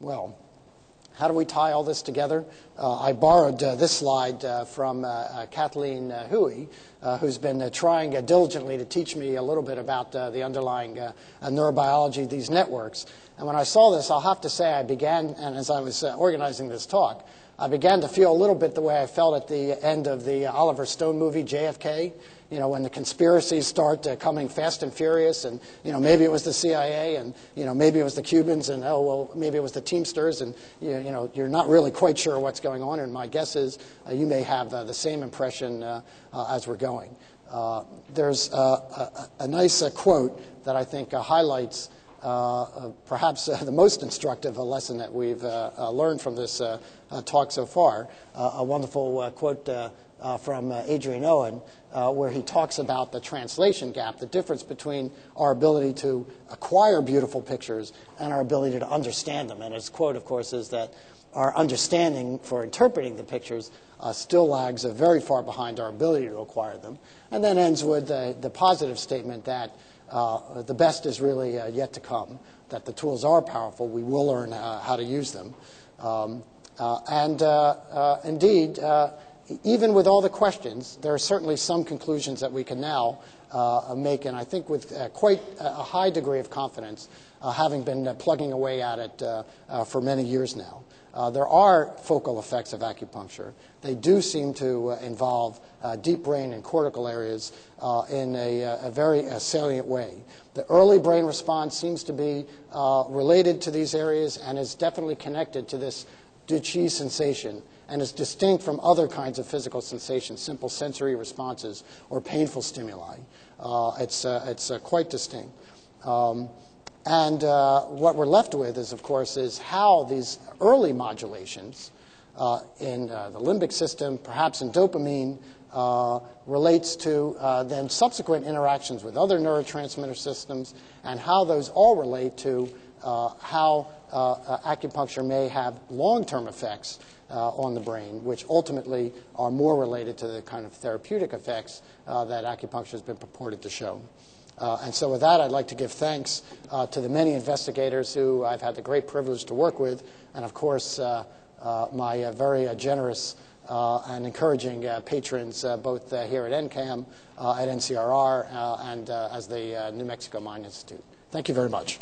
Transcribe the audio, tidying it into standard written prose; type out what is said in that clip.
Well, how do we tie all this together? I borrowed this slide from Kathleen Huey, who's been trying diligently to teach me a little bit about the underlying neurobiology of these networks. And when I saw this, I'll have to say I began, and as I was organizing this talk, I began to feel a little bit the way I felt at the end of the Oliver Stone movie, JFK. You know, when the conspiracies start coming fast and furious, and, you know, maybe it was the CIA, and, you know, maybe it was the Cubans, and, oh, well, maybe it was the Teamsters, and, you know, you're not really quite sure what's going on, and my guess is you may have the same impression as we're going. There's a nice quote that I think highlights perhaps the most instructive lesson that we've learned from this talk so far, a wonderful quote from Adrian Owen, where he talks about the translation gap, the difference between our ability to acquire beautiful pictures and our ability to understand them. And his quote, of course, is that our understanding for interpreting the pictures still lags very far behind our ability to acquire them. And then ends with the positive statement that the best is really yet to come, that the tools are powerful. We will learn how to use them. Indeed, even with all the questions, there are certainly some conclusions that we can now make, and I think with quite a high degree of confidence, having been plugging away at it for many years now. There are focal effects of acupuncture. They do seem to involve deep brain and cortical areas in a very salient way. The early brain response seems to be related to these areas and is definitely connected to this chi sensation, and is distinct from other kinds of physical sensations, simple sensory responses or painful stimuli. It's quite distinct. And what we're left with is, of course, is how these early modulations in the limbic system, perhaps in dopamine, relates to then subsequent interactions with other neurotransmitter systems, and how those all relate to how acupuncture may have long-term effects on the brain, which ultimately are more related to the kind of therapeutic effects that acupuncture has been purported to show. And so with that, I'd like to give thanks to the many investigators who I've had the great privilege to work with, and of course my very generous and encouraging patrons both here at NCAM, at NCRR, and as the New Mexico Mind Institute. Thank you very much.